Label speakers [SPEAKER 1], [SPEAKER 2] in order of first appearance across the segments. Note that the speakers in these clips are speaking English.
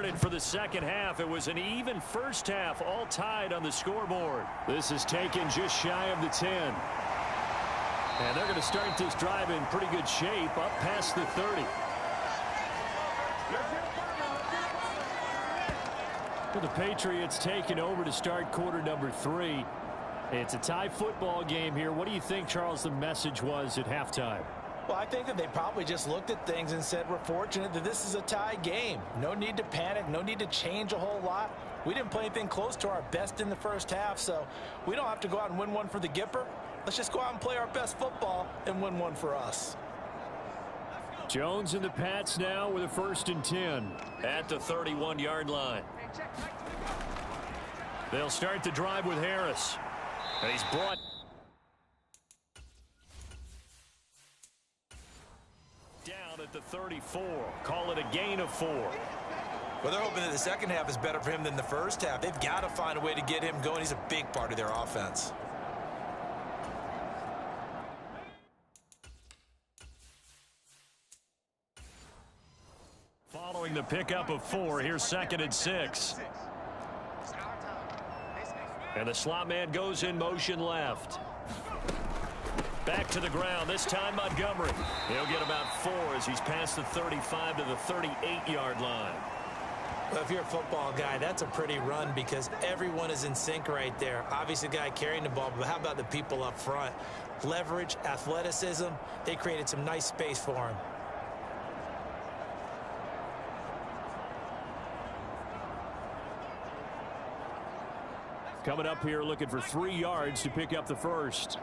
[SPEAKER 1] started for the second half. It was an even first half, all tied on the scoreboard. This is taken just shy of the 10. And they're going to start this drive in pretty good shape, up past the 30. Well, the Patriots taking over to start quarter number 3. It's a tie football game here. What do you think, Charles, the message was at halftime?
[SPEAKER 2] Well, I think that they probably just looked at things and said, we're fortunate that this is a tie game. No need to panic, no need to change a whole lot. We didn't play anything close to our best in the first half, so we don't have to go out and win one for the Gipper. Let's just go out and play our best football and win one for us.
[SPEAKER 1] Jones and the Pats now with a 1st and 10 at the 31-yard line. They'll start the drive with Harris. And he's brought down at the 34. Call it a gain of 4.
[SPEAKER 2] Well, they're hoping that the second half is better for him than the first half. They've got to find a way to get him going. He's a big part of their offense.
[SPEAKER 1] Following the pickup of 4, here's 2nd and 6. And the slot man goes in motion left. Back to the ground, this time Montgomery. He'll get about 4 as he's past the 35 to the 38-yard line.
[SPEAKER 2] Well, if you're a football guy, that's a pretty run because everyone is in sync right there. Obviously, the guy carrying the ball, but how about the people up front? Leverage, athleticism, they created some nice space for him.
[SPEAKER 1] Coming up here looking for 3 yards to pick up the first.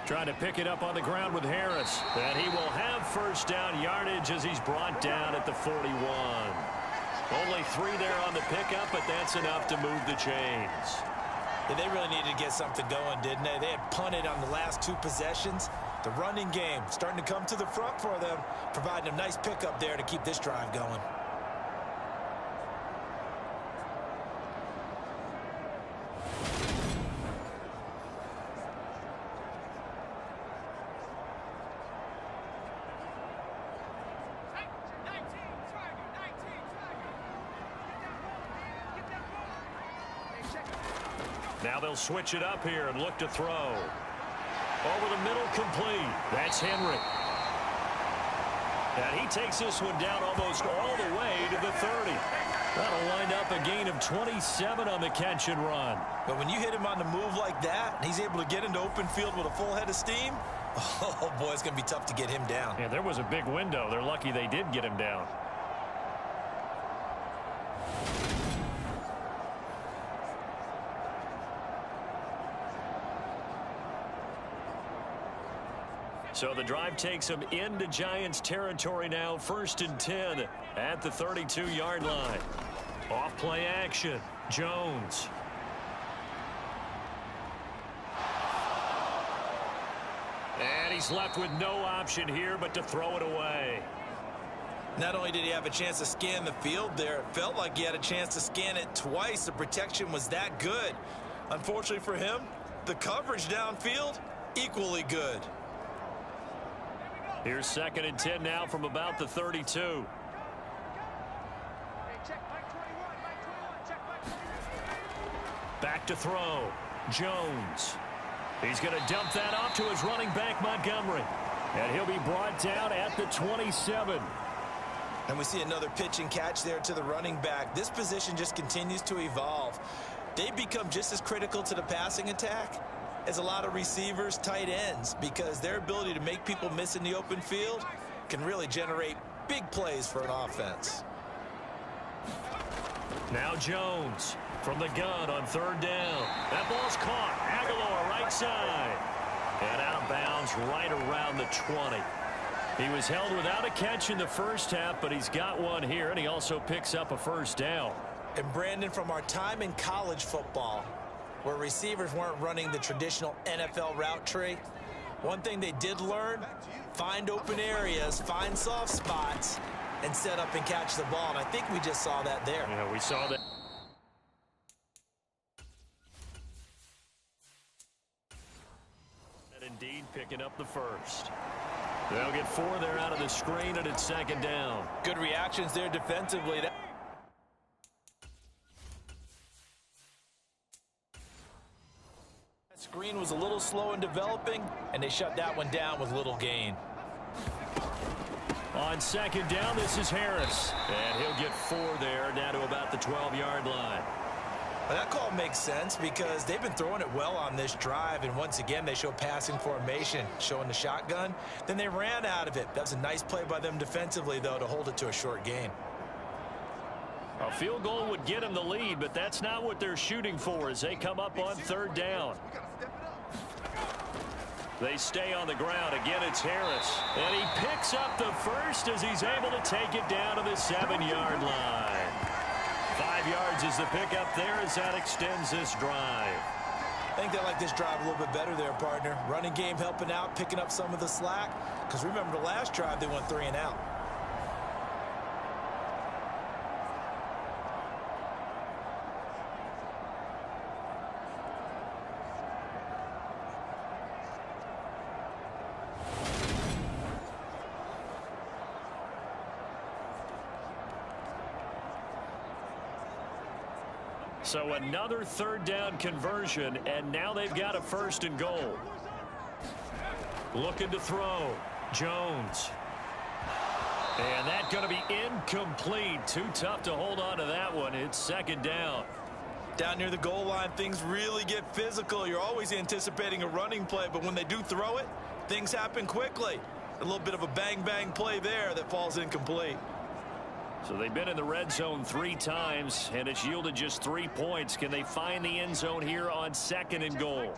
[SPEAKER 1] Trying to pick it up on the ground with Harris. And he will have first down yardage as he's brought down at the 41. Only 3 there on the pickup, but that's enough to move the chains.
[SPEAKER 2] Yeah, they really needed to get something going, didn't they? They had punted on the last 2 possessions. The running game starting to come to the front for them, providing a nice pickup there to keep this drive going.
[SPEAKER 1] Now they'll switch it up here and look to throw. Over the middle, complete. That's Henry. And he takes this one down almost all the way to the 30. That'll wind up a gain of 27 on the catch and run.
[SPEAKER 2] But when you hit him on the move like that, and he's able to get into open field with a full head of steam, oh boy, it's going to be tough to get him down.
[SPEAKER 1] Yeah, there was a big window. They're lucky they did get him down. So the drive takes them into Giants territory now. 1st and 10 at the 32-yard line. Off play action. Jones. And he's left with no option here but to throw it away.
[SPEAKER 2] Not only did he have a chance to scan the field there, it felt like he had a chance to scan it twice. The protection was that good. Unfortunately for him, the coverage downfield, equally good.
[SPEAKER 1] Here's 2nd and 10 now from about the 32. Back to throw. Jones. He's going to dump that off to his running back, Montgomery. And he'll be brought down at the 27.
[SPEAKER 2] And we see another pitch and catch there to the running back. This position just continues to evolve. They become just as critical to the passing attack as a lot of receivers, tight ends, because their ability to make people miss in the open field can really generate big plays for an offense.
[SPEAKER 1] Now Jones from the gun on 3rd down. That ball's caught. Aguilar right side. And out of bounds right around the 20. He was held without a catch in the first half, but he's got one here, and he also picks up a 1st down.
[SPEAKER 2] And Brandon, from our time in college football, where receivers weren't running the traditional NFL route tree, one thing they did learn, find open areas, find soft spots, and set up and catch the ball. And I think we just saw that there.
[SPEAKER 1] Yeah, we saw that. And indeed picking up the first. They'll get 4 there out of the screen, and it's second down.
[SPEAKER 2] Good reactions there defensively. That screen was a little slow in developing, and they shut that one down with little gain.
[SPEAKER 1] On second down, this is Harris. And he'll get 4 there, down to about the 12-yard line.
[SPEAKER 2] Well, that call makes sense because they've been throwing it well on this drive, and once again, they show passing formation, showing the shotgun. Then they ran out of it. That was a nice play by them defensively, though, to hold it to a short gain.
[SPEAKER 1] A field goal would get them the lead, but that's not what they're shooting for as they come up on third down. They stay on the ground. Again, it's Harris. And he picks up the first as he's able to take it down to the 7-yard line. 5 yards is the pickup there as that extends this drive.
[SPEAKER 2] I think they like this drive a little bit better there, partner. Running game helping out, picking up some of the slack. Because remember the last drive, they went 3 and out.
[SPEAKER 1] So another third down conversion, and now they've got a 1st and goal. Looking to throw. Jones. And that's going to be incomplete. Too tough to hold on to that one. It's second down.
[SPEAKER 2] Down near the goal line, things really get physical. You're always anticipating a running play, but when they do throw it, things happen quickly. A little bit of a bang-bang play there that falls incomplete.
[SPEAKER 1] So they've been in the red zone 3 times, and it's yielded just 3 points. Can they find the end zone here on 2nd and goal?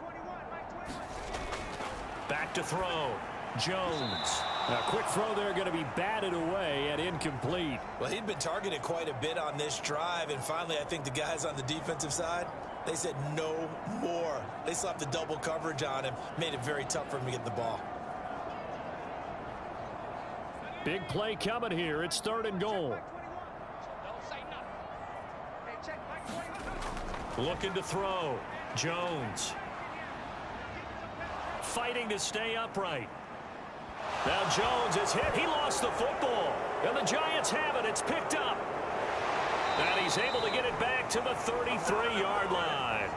[SPEAKER 1] Back to throw. Jones. A quick throw there going to be batted away and incomplete.
[SPEAKER 2] Well, he'd been targeted quite a bit on this drive, and finally I think the guys on the defensive side, they said no more. They slapped the double coverage on him, made it very tough for him to get the ball.
[SPEAKER 1] Big play coming here. It's 3rd and goal. Looking to throw. Jones. Fighting to stay upright. Now Jones is hit. He lost the football. And the Giants have it. It's picked up. And he's able to get it back to the 33-yard line.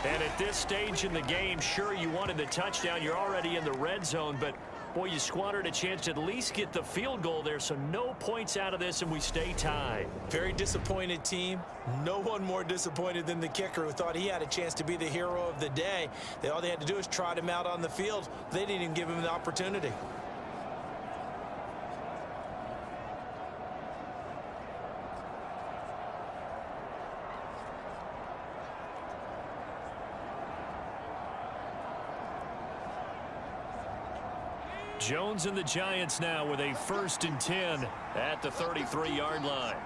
[SPEAKER 1] And at this stage in the game, sure, you wanted the touchdown. You're already in the red zone, but boy, you squandered a chance to at least get the field goal there, so no points out of this, and we stay tied.
[SPEAKER 2] Very disappointed team. No one more disappointed than the kicker who thought he had a chance to be the hero of the day. All they had to do is trot him out on the field. They didn't even give him the opportunity.
[SPEAKER 1] Jones and the Giants now with a 1st and 10 at the 33-yard line.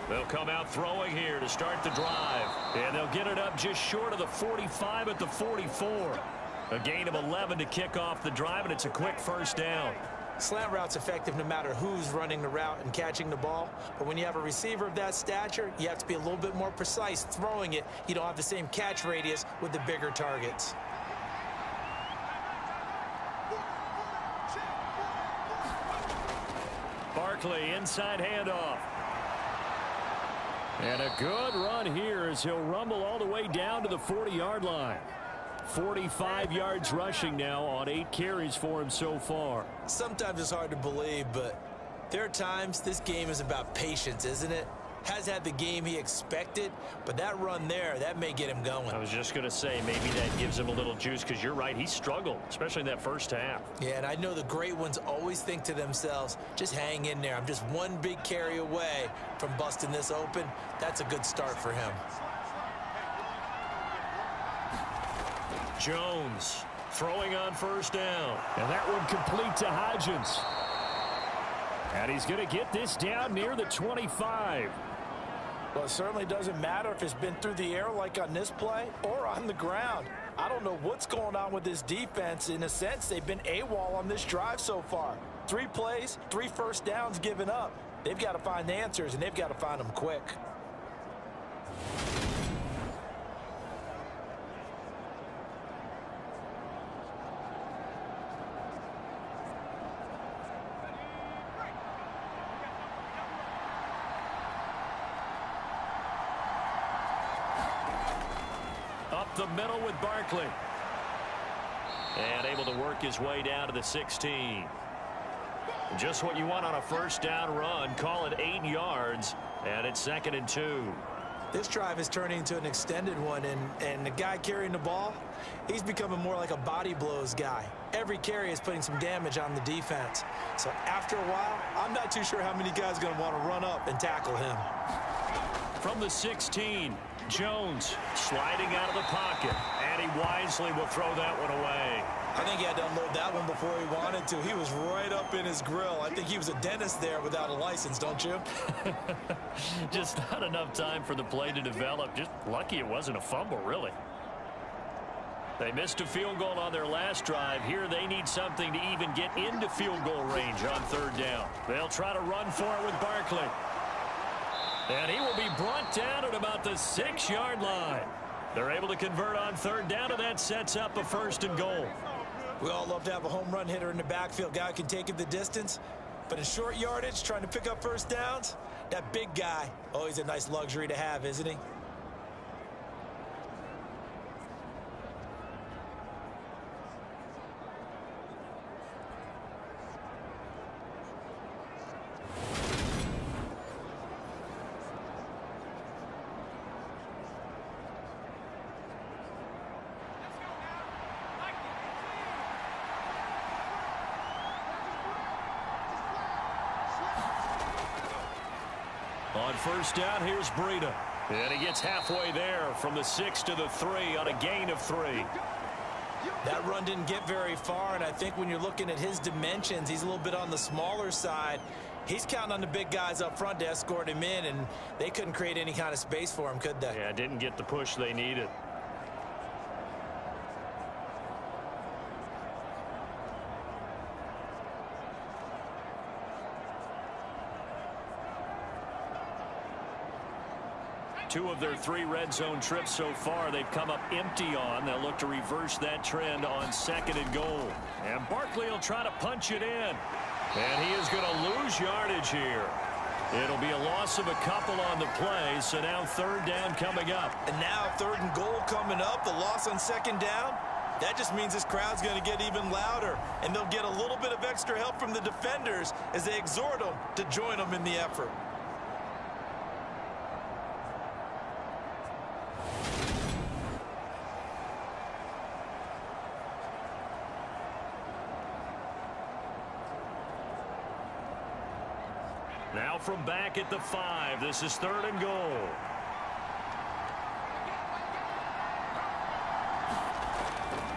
[SPEAKER 1] They'll come out throwing here to start the drive. And they'll get it up just short of the 45 at the 44. A gain of 11 to kick off the drive, and it's a quick 1st down.
[SPEAKER 2] Slant route's effective no matter who's running the route and catching the ball. But when you have a receiver of that stature, you have to be a little bit more precise throwing it. You don't have the same catch radius with the bigger targets.
[SPEAKER 1] Barkley, inside handoff. And a good run here as he'll rumble all the way down to the 40-yard line. 45 yards rushing now on 8 carries for him so far.
[SPEAKER 2] Sometimes it's hard to believe, but there are times this game is about patience, isn't it? Has had the game he expected, but that run there, that may get him going.
[SPEAKER 1] I was just going to say, maybe that gives him a little juice, because you're right, he struggled, especially in that first half.
[SPEAKER 2] Yeah, and I know the great ones always think to themselves, just hang in there. I'm just one big carry away from busting this open. That's a good start for him.
[SPEAKER 1] Jones throwing on 1st down. And that one complete to Hodgins. And he's going to get this down near the 25.
[SPEAKER 2] Well, it certainly doesn't matter if it's been through the air like on this play or on the ground. I don't know what's going on with this defense. In a sense, they've been AWOL on this drive so far. 3 plays, 3 first downs given up. They've got to find the answers, and they've got to find them quick.
[SPEAKER 1] the middle with Barkley. And able to work his way down to the 16. Just what you want on a first down run. Call it 8 yards. And it's 2nd and 2.
[SPEAKER 2] This drive is turning into an extended one, and the guy carrying the ball, he's becoming more like a body blows guy. Every carry is putting some damage on the defense. So after a while, I'm not too sure how many guys are going to want to run up and tackle him.
[SPEAKER 1] From the 16, Jones sliding out of the pocket, and he wisely will throw that one away.
[SPEAKER 2] I think he had to unload that one before he wanted to. He was right up in his grill. I think he was a dentist there without a license, don't you?
[SPEAKER 1] Just not enough time for the play to develop. Just lucky it wasn't a fumble, really. They missed a field goal on their last drive. Here they need something to even get into field goal range on 3rd down. They'll try to run for it with Barkley. And he will be brought down at about the 6-yard line. They're able to convert on 3rd down, and that sets up a 1st and goal.
[SPEAKER 2] We all love to have a home run hitter in the backfield. Guy can take it the distance. But in short yardage, trying to pick up first downs, that big guy, always a nice luxury to have, isn't he?
[SPEAKER 1] On 1st down, here's Breida. And he gets halfway there from the 6 to the 3 on a gain of 3.
[SPEAKER 2] That run didn't get very far, and I think when you're looking at his dimensions, he's a little bit on the smaller side. He's counting on the big guys up front to escort him in, and they couldn't create any kind of space for him, could they?
[SPEAKER 1] Yeah, didn't get the push they needed. Two of their 3 red zone trips so far they've come up empty on. They'll look to reverse that trend on 2nd and goal. And Barkley will try to punch it in. And he is going to lose yardage here. It'll be a loss of a couple on the play, so now 3rd down coming up.
[SPEAKER 2] And now 3rd and goal coming up, the loss on 2nd down. That just means this crowd's going to get even louder, and they'll get a little bit of extra help from the defenders as they exhort them to join them in the effort.
[SPEAKER 1] Now from back at the 5, this is 3rd and goal.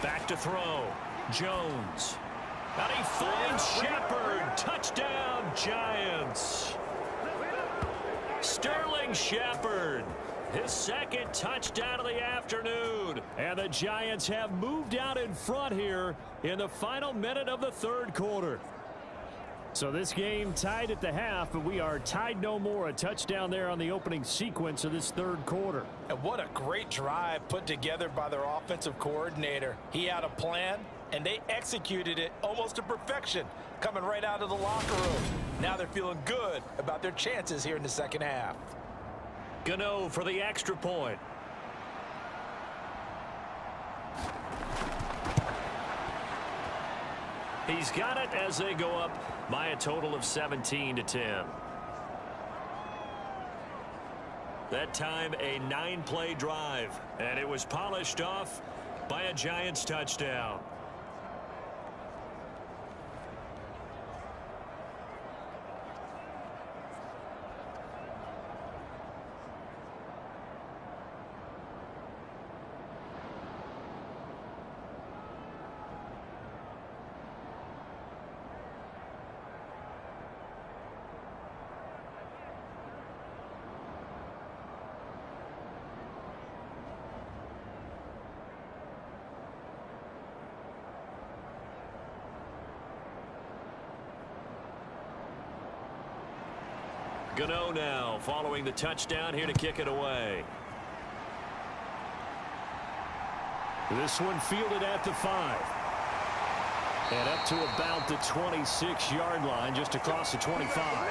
[SPEAKER 1] Back to throw. Jones. And he finds Shepard. Touchdown, Giants. Sterling Shepard. His 2nd touchdown of the afternoon. And the Giants have moved out in front here in the final minute of the 3rd quarter. So this game tied at the half, but we are tied no more. A touchdown there on the opening sequence of this 3rd quarter.
[SPEAKER 2] And what a great drive put together by their offensive coordinator. He had a plan, and they executed it almost to perfection, coming right out of the locker room. Now they're feeling good about their chances here in the 2nd half.
[SPEAKER 1] Gano for the extra point. He's got it as they go up by a total of 17-10. That time a 9-play drive, and it was polished off by a Giants touchdown. Gano now following the touchdown here to kick it away. This one fielded at the 5. And up to about the 26-yard line, just across the 25.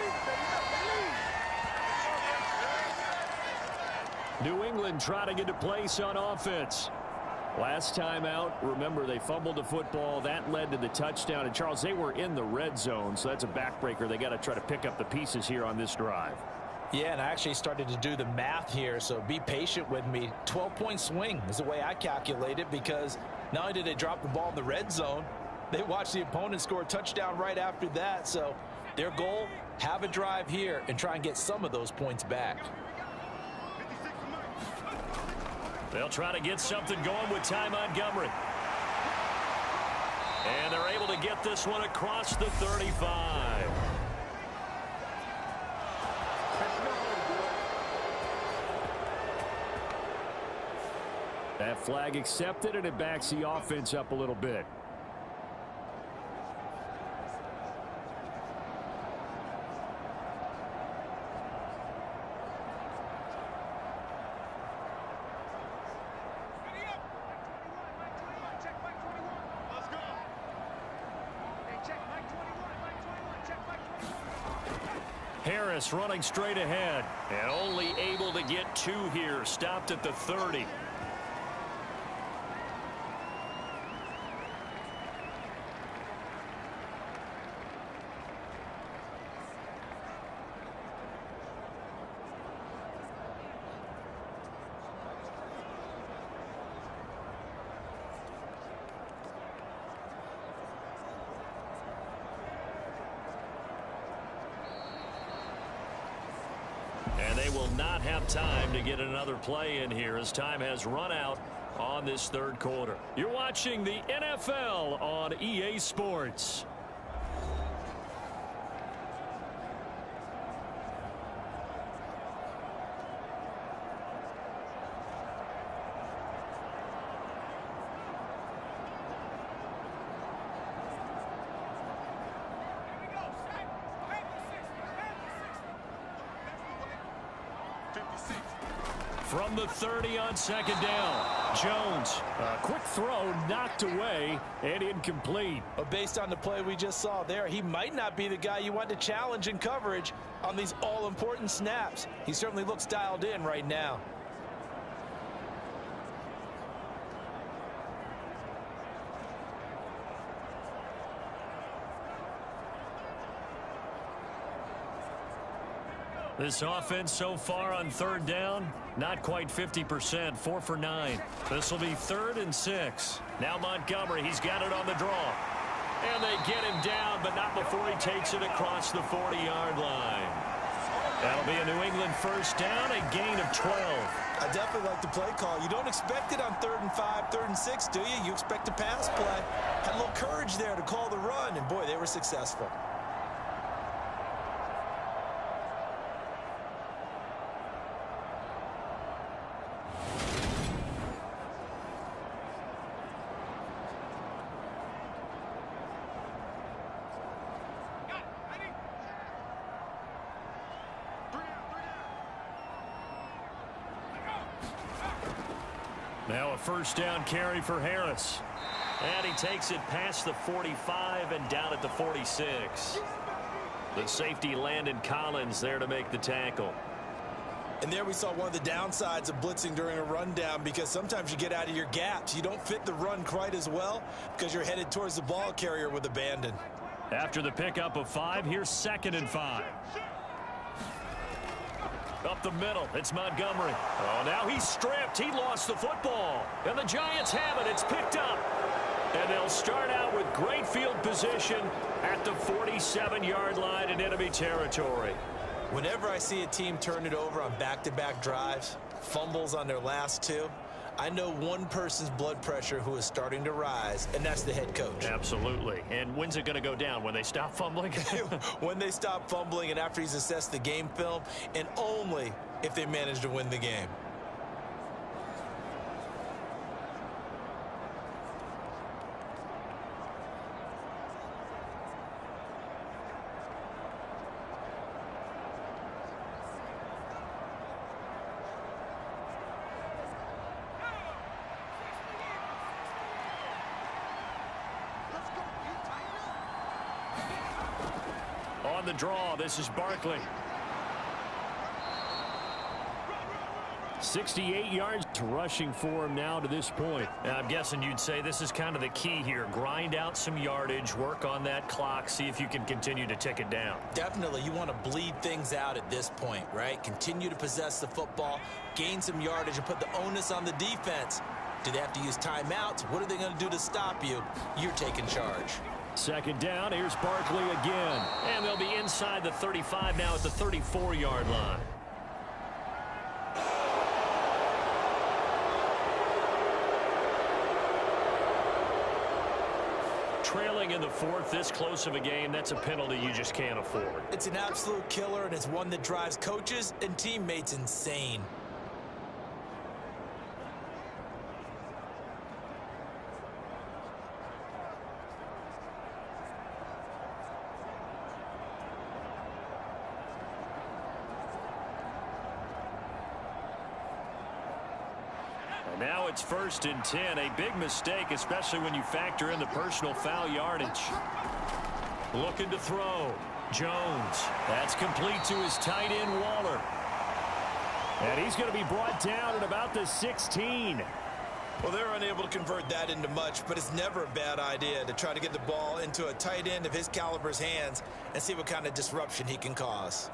[SPEAKER 1] New England trying to get to place on offense. Last time out, remember, they fumbled the football. That led to the touchdown. And, Charles, they were in the red zone, so that's a backbreaker. They got to try to pick up the pieces here on this drive.
[SPEAKER 2] Yeah, and I actually started to do the math here, so be patient with me. 12-point swing is the way I calculate it, because not only did they drop the ball in the red zone, they watched the opponent score a touchdown right after that. So their goal, have a drive here and try and get some of those points back.
[SPEAKER 1] They'll try to get something going with Ty Montgomery. And they're able to get this one across the 35. That flag accepted, and it backs the offense up a little bit. Harris running straight ahead and only able to get 2 here. Stopped at the 30. And they will not have time to get another play in here as time has run out on this third quarter. You're watching the NFL on EA Sports. From the 30 on second down, Jones, a quick throw knocked away and incomplete.
[SPEAKER 2] But based on the play we just saw there, he might not be the guy you want to challenge in coverage on these all-important snaps. He certainly looks dialed in right now.
[SPEAKER 1] This offense so far on third down, not quite 50%, 4 for 9. This will be 3rd and 6. Now Montgomery, he's got it on the draw. And they get him down, but not before he takes it across the 40-yard line. That'll be a New England first down, a gain of 12.
[SPEAKER 2] I definitely like the play call. You don't expect it on 3rd and 5, 3rd and 6, do you? You expect a pass play. Had a little courage there to call the run, and boy, they were successful.
[SPEAKER 1] Now a first down carry for Harris. And he takes it past the 45 and down at the 46. The safety Landon Collins there to make the tackle.
[SPEAKER 2] And there we saw one of the downsides of blitzing during a rundown, because sometimes you get out of your gaps. You don't fit the run quite as well because you're headed towards the ball carrier with abandon.
[SPEAKER 1] After the pickup of 5, here's 2nd and 5. Up the middle, it's Montgomery. Oh, now he's stripped. He lost the football. And the Giants have it. It's picked up. And they'll start out with great field position at the 47-yard line in enemy territory.
[SPEAKER 2] Whenever I see a team turn it over on back-to-back drives, fumbles on their last 2, I know one person's blood pressure who is starting to rise, and that's the head coach.
[SPEAKER 1] Absolutely. And when's it going to go down? When they stop fumbling?
[SPEAKER 2] When they stop fumbling and after he's assessed the game film, and only if they manage to win the game.
[SPEAKER 1] On the draw, this is Barkley. 68 yards rushing for him now to this point. I'm guessing you'd say this is kind of the key here. Grind out some yardage, work on that clock, see if you can continue to tick it down.
[SPEAKER 2] Definitely, you want to bleed things out at this point, right? Continue to possess the football, gain some yardage, and put the onus on the defense. Do they have to use timeouts? What are they going to do to stop you? You're taking charge.
[SPEAKER 1] Second down, here's Barkley again. And they'll be inside the 35 now at the 34-yard line. Trailing in the fourth, this close of a game, that's a penalty you just can't afford.
[SPEAKER 2] It's an absolute killer, and it's one that drives coaches and teammates insane.
[SPEAKER 1] Now it's 1st and 10. A big mistake, especially when you factor in the personal foul yardage. Looking to throw. Jones. That's complete to his tight end, Waller. And he's going to be brought down at about the 16.
[SPEAKER 2] Well, they're unable to convert that into much, but it's never a bad idea to try to get the ball into a tight end of his caliber's hands and see what kind of disruption he can cause.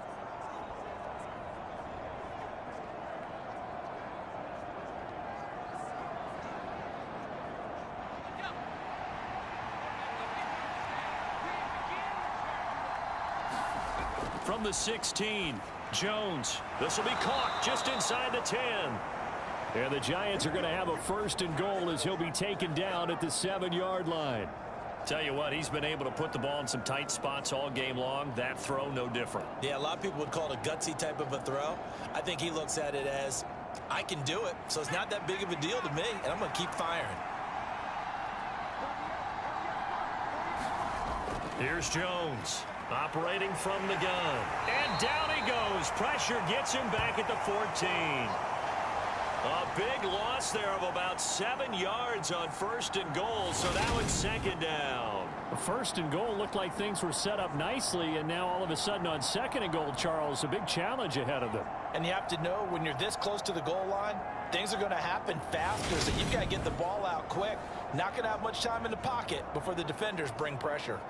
[SPEAKER 1] From the 16, Jones. This will be caught just inside the 10. And the Giants are going to have a 1st and goal as he'll be taken down at the 7-yard line. Tell you what, he's been able to put the ball in some tight spots all game long. That throw, no different.
[SPEAKER 2] Yeah, a lot of people would call it a gutsy type of a throw. I think he looks at it as, I can do it, so it's not that big of a deal to me, and I'm going to keep firing.
[SPEAKER 1] Here's Jones. Operating from the gun. And down he goes. Pressure gets him back at the 14. A big loss there of about 7 yards on 1st and goal. So now it's 2nd down. 1st and goal looked like things were set up nicely. And now all of a sudden on 2nd and goal, Charles, a big challenge ahead of them.
[SPEAKER 2] And you have to know when you're this close to the goal line, things are going to happen faster. So you've got to get the ball out quick. Not going to have much time in the pocket before the defenders bring pressure.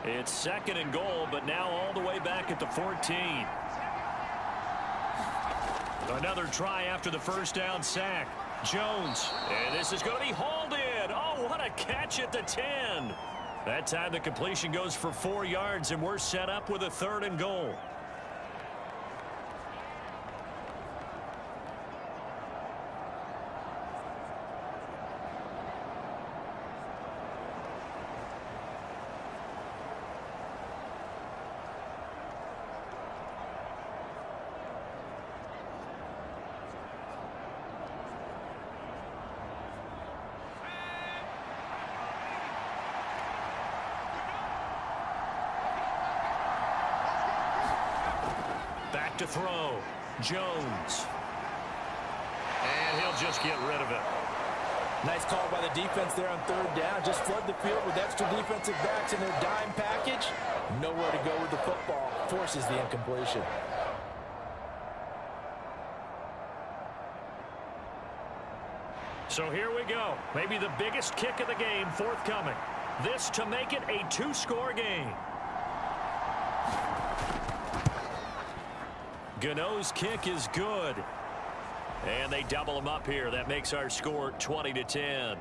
[SPEAKER 1] It's 2nd and goal, but now all the way back at the 14. Another try after the 1st down sack. Jones, and this is going to be hauled in. Oh, what a catch at the 10. That time the completion goes for 4 yards, and we're set up with a 3rd and goal. To throw. Jones. And he'll just get rid of it.
[SPEAKER 2] Nice call by the defense there on 3rd down. Just flood the field with extra defensive backs in their dime package. Nowhere to go with the football. Forces the incompletion.
[SPEAKER 1] So here we go. Maybe the biggest kick of the game forthcoming. This to make it a 2-score game. Gano's kick is good. And they double him up here. That makes our score 20-10.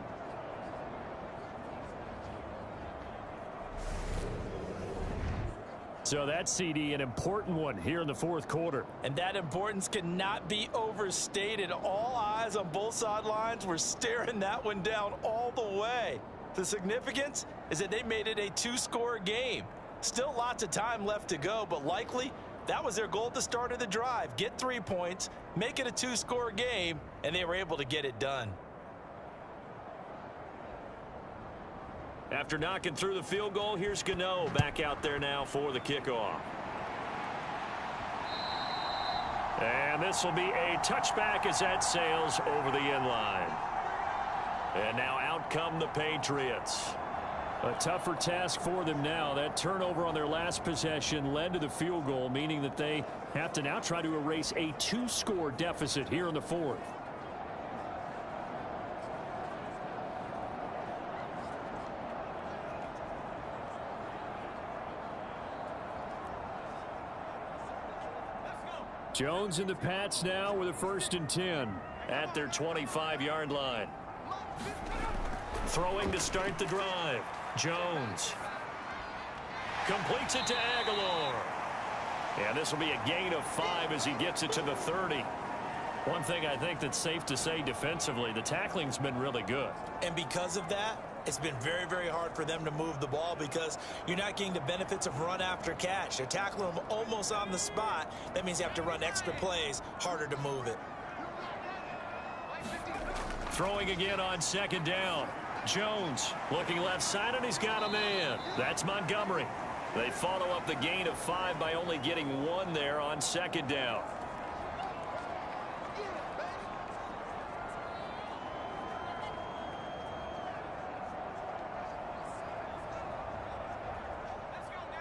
[SPEAKER 1] So that's, CD, an important one here in the 4th quarter.
[SPEAKER 2] And that importance cannot be overstated. All eyes on both sidelines were staring that one down all the way. The significance is that they made it a 2-score game. Still lots of time left to go, but likely that was their goal at the start of the drive. Get 3 points, make it a 2-score game, and they were able to get it done.
[SPEAKER 1] After knocking through the field goal, here's Gano back out there now for the kickoff. And this will be a touchback as that sails over the end line. And now out come the Patriots. A tougher task for them now. That turnover on their last possession led to the field goal, meaning that they have to now try to erase a 2-score deficit here in the fourth. Jones and the Pats now with a 1st and 10 at their 25-yard line. Throwing to start the drive. Jones completes it to Aguilar. And this will be a gain of 5 as he gets it to the 30. One thing I think that's safe to say defensively, the tackling's been really good.
[SPEAKER 2] And because of that, it's been very, very hard for them to move the ball because you're not getting the benefits of run after catch. They're tackling them almost on the spot. That means you have to run extra plays, harder to move it.
[SPEAKER 1] Throwing again on 2nd down. Jones looking left side, and he's got a man. That's Montgomery. They follow up the gain of 5 by only getting 1 there on 2nd down.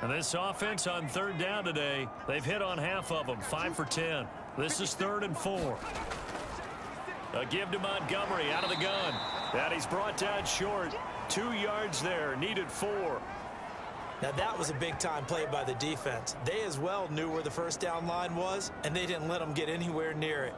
[SPEAKER 1] And this offense on 3rd down today, they've hit on half of them, 5 for 10. This is 3rd and 4. A give to Montgomery out of the gun. And he's brought down short. 2 yards there, needed 4.
[SPEAKER 2] Now that was a big-time play by the defense. They as well knew where the 1st down line was, and they didn't let them get anywhere near it.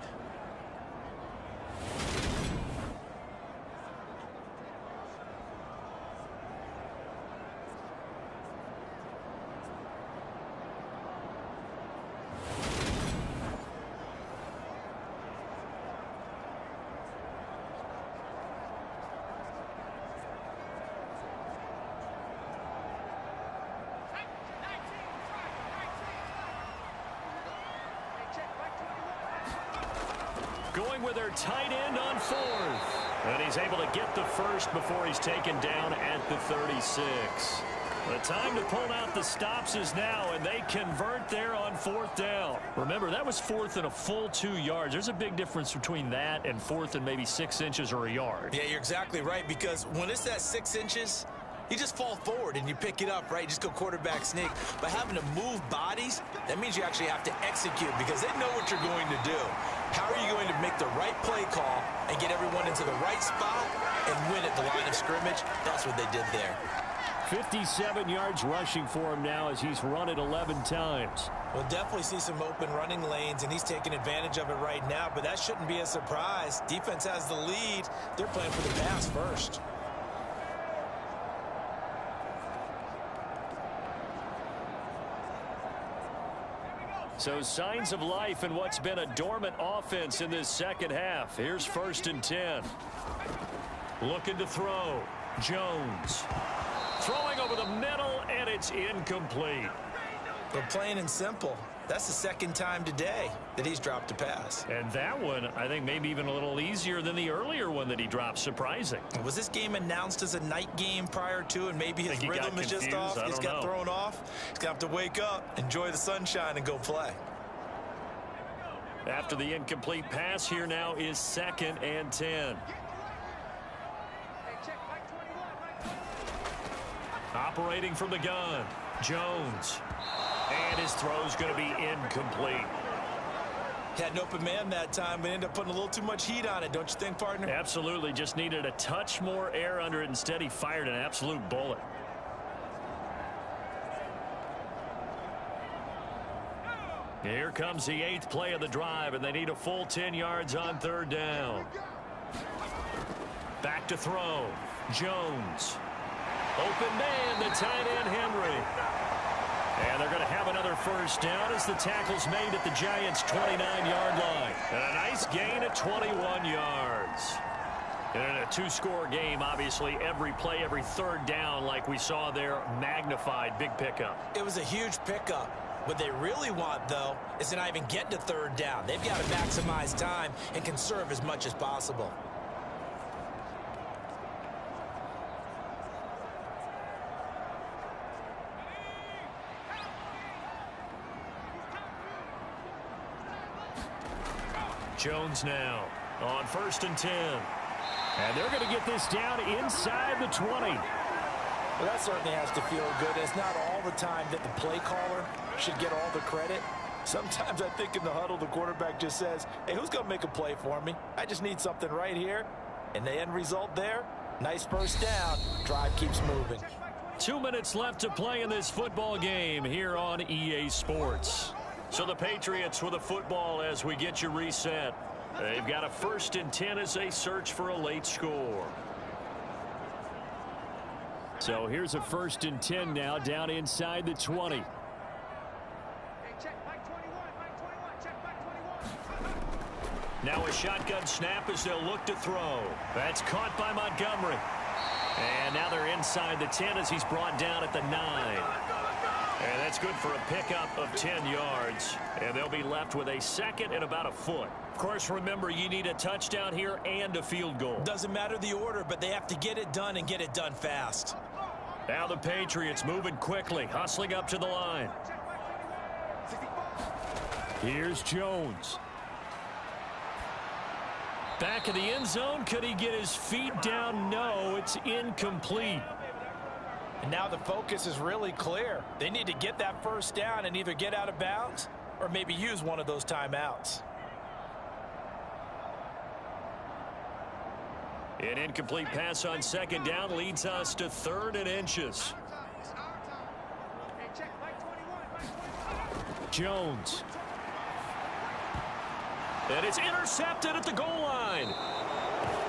[SPEAKER 1] Going with their tight end on 4th. And he's able to get the first before he's taken down at the 36. The time to pull out the stops is now, and they convert there on 4th down. Remember, that was 4th and a full 2 yards. There's a big difference between that and 4th and maybe 6 inches or a yard.
[SPEAKER 2] Yeah, you're exactly right, because when it's that 6 inches, you just fall forward and you pick it up, right? You just go quarterback sneak. But having to move bodies, that means you actually have to execute because they know what you're going to do. How are you going to make the right play call and get everyone into the right spot and win at the line of scrimmage? That's what they did there.
[SPEAKER 1] 57 yards rushing for him now as he's run it 11 times.
[SPEAKER 2] We'll definitely see some open running lanes, and he's taking advantage of it right now, but that shouldn't be a surprise. Defense has the lead. They're playing for the pass first.
[SPEAKER 1] So signs of life in what's been a dormant offense in this second half. Here's 1st and 10. Looking to throw. Jones. Throwing over the middle, and it's incomplete.
[SPEAKER 2] But plain and simple, that's the 2nd time today that he's dropped a pass.
[SPEAKER 1] And that one, I think, maybe even a little easier than the earlier one that he dropped. Surprising.
[SPEAKER 2] Was this game announced as a night game prior to, and maybe his rhythm is just off? He's got thrown off. He's going to have to wake up, enjoy the sunshine, and go play.
[SPEAKER 1] After the incomplete pass, here now is 2nd and 10. Operating from the gun, Jones. And his throw's going to be incomplete.
[SPEAKER 2] Had an open man that time, but ended up putting a little too much heat on it, don't you think, partner?
[SPEAKER 1] Absolutely. Just needed a touch more air under it. Instead, he fired an absolute bullet. Here comes the 8th play of the drive, and they need a full 10 yards on 3rd down. Back to throw. Jones. Open man, the tight end, Henry. And they're going to have another 1st down as the tackle's made at the Giants' 29-yard line. And a nice gain at 21 yards. And in a 2-score game, obviously, every play, every 3rd down, like we saw there, magnified, big pickup.
[SPEAKER 2] It was a huge pickup. What they really want, though, is to not even get to 3rd down. They've got to maximize time and conserve as much as possible.
[SPEAKER 1] Jones now on 1st and 10. And they're going to get this down inside the 20.
[SPEAKER 3] Well, that certainly has to feel good. It's not all the time that the play caller should get all the credit. Sometimes I think in the huddle, the quarterback just says, hey, who's going to make a play for me? I just need something right here. And the end result there, nice first down. Drive keeps moving.
[SPEAKER 1] 2 minutes left to play in this football game here on EA Sports. So the Patriots with a football as we get you reset. They've got a 1st and 10 as they search for a late score. So here's a 1st and 10 now down inside the 20. Now a shotgun snap as they'll look to throw. That's caught by Montgomery. And now they're inside the 10 as he's brought down at the 9. And that's good for a pickup of 10 yards. And they'll be left with a 2nd and about a foot. Of course, remember, you need a touchdown here and a field goal.
[SPEAKER 2] Doesn't matter the order, but they have to get it done and get it done fast.
[SPEAKER 1] Now the Patriots moving quickly, hustling up to the line. Here's Jones. Back in the end zone. Could he get his feet down? No, it's incomplete.
[SPEAKER 3] And now the focus is really clear. They need to get that first down and either get out of bounds or maybe use one of those timeouts.
[SPEAKER 1] An incomplete pass on 2nd down leads us to 3rd and inches. Jones. And it's intercepted at the goal line.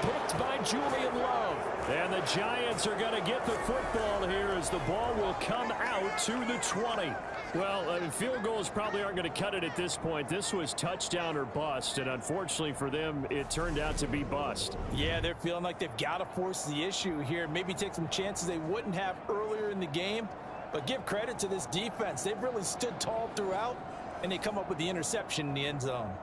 [SPEAKER 1] Picked by Julian Love. And the Giants are going to get the football here as the ball will come out to the 20. Well, I mean, field goals probably aren't going to cut it at this point. This was touchdown or bust, and unfortunately for them, it turned out to be bust.
[SPEAKER 3] Yeah, they're feeling like they've got to force the issue here. Maybe take some chances they wouldn't have earlier in the game. But give credit to this defense. They've really stood tall throughout, and they come up with the interception in the end zone.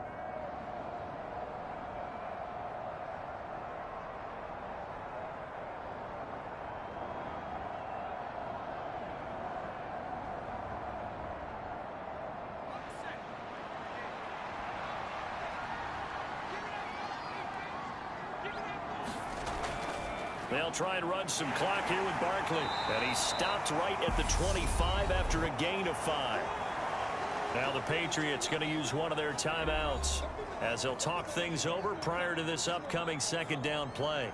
[SPEAKER 1] They'll try and run some clock here with Barkley. And he stopped right at the 25 after a gain of 5. Now the Patriots going to use one of their timeouts as they'll talk things over prior to this upcoming 2nd down play.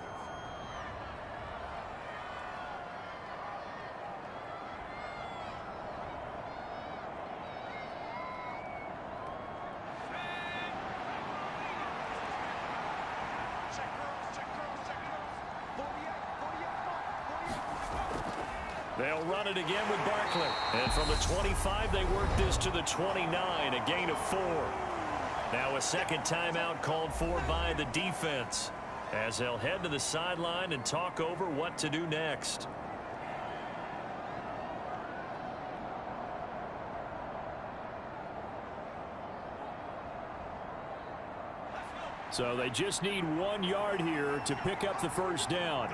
[SPEAKER 1] They'll run it again with Barkley. And from the 25, they work this to the 29, a gain of 4. Now a 2nd timeout called for by the defense as they'll head to the sideline and talk over what to do next. So they just need 1 yard here to pick up the first down.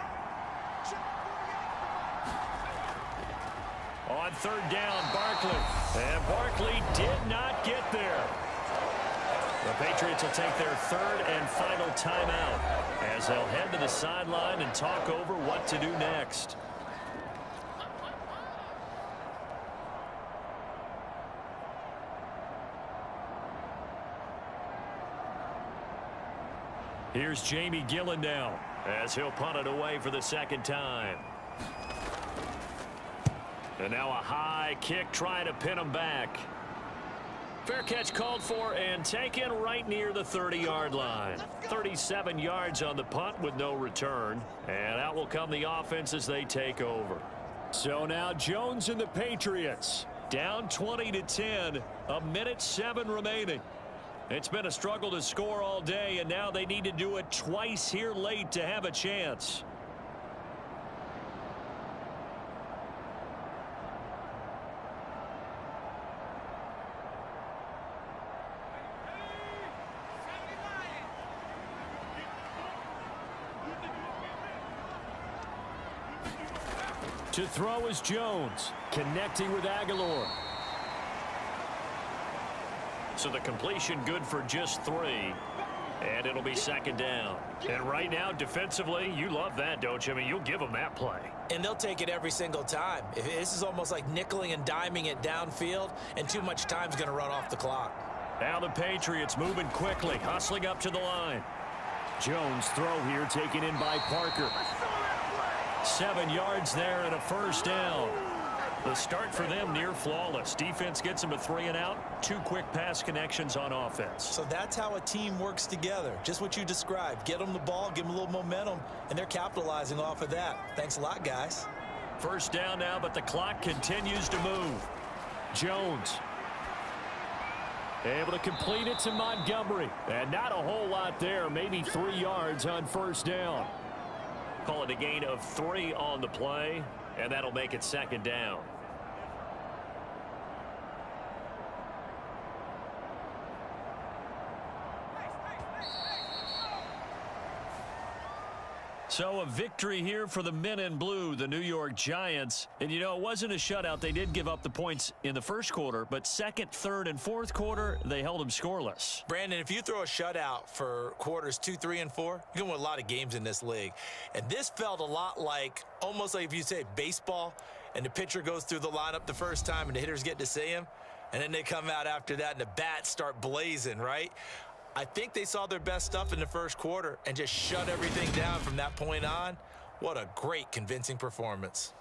[SPEAKER 1] On 3rd down, Barkley. And Barkley did not get there. The Patriots will take their 3rd and final timeout as they'll head to the sideline and talk over what to do next. Here's Jamie Gillen now as he'll punt it away for the 2nd time. And now a high kick trying to pin him back. Fair catch called for and taken right near the 30-yard line. 37 yards on the punt with no return. And out will come the offense as they take over. So now Jones and the Patriots down 20-10. 1:07 remaining. It's been a struggle to score all day, and now they need to do it twice here late to have a chance. To throw is Jones, connecting with Aguilar. So the completion good for just 3. And it'll be second down. And right now, defensively, you love that, don't you? I mean, you'll give them that play.
[SPEAKER 2] And they'll take it every single time. This is almost like nickeling and diming it downfield, and too much time's going to run off the clock.
[SPEAKER 1] Now the Patriots moving quickly, hustling up to the line. Jones throw here taken in by Parker. 7 yards there and a first down. The start for them near flawless. Defense gets them a 3 and out. 2 quick pass connections on offense.
[SPEAKER 2] So that's how a team works together. Just what you described. Get them the ball, give them a little momentum, and they're capitalizing off of that. Thanks a lot, guys.
[SPEAKER 1] First down now, but the clock continues to move. Jones able to complete it to Montgomery. And not a whole lot there. Maybe 3 yards on first down. Call it a gain of 3 on the play. And that'll make it second down. So a victory here for the men in blue, the New York Giants. And, you know, it wasn't a shutout. They did give up the points in the first quarter, but second, third, and fourth quarter, they held them scoreless.
[SPEAKER 2] Brandon, if you throw a shutout for quarters 2, 3, and 4, you're going to win a lot of games in this league. And this felt a lot like, almost like if you say baseball, and the pitcher goes through the lineup the first time and the hitters get to see him, and then they come out after that and the bats start blazing, right? I think they saw their best stuff in the first quarter and just shut everything down from that point on. What a great, convincing performance.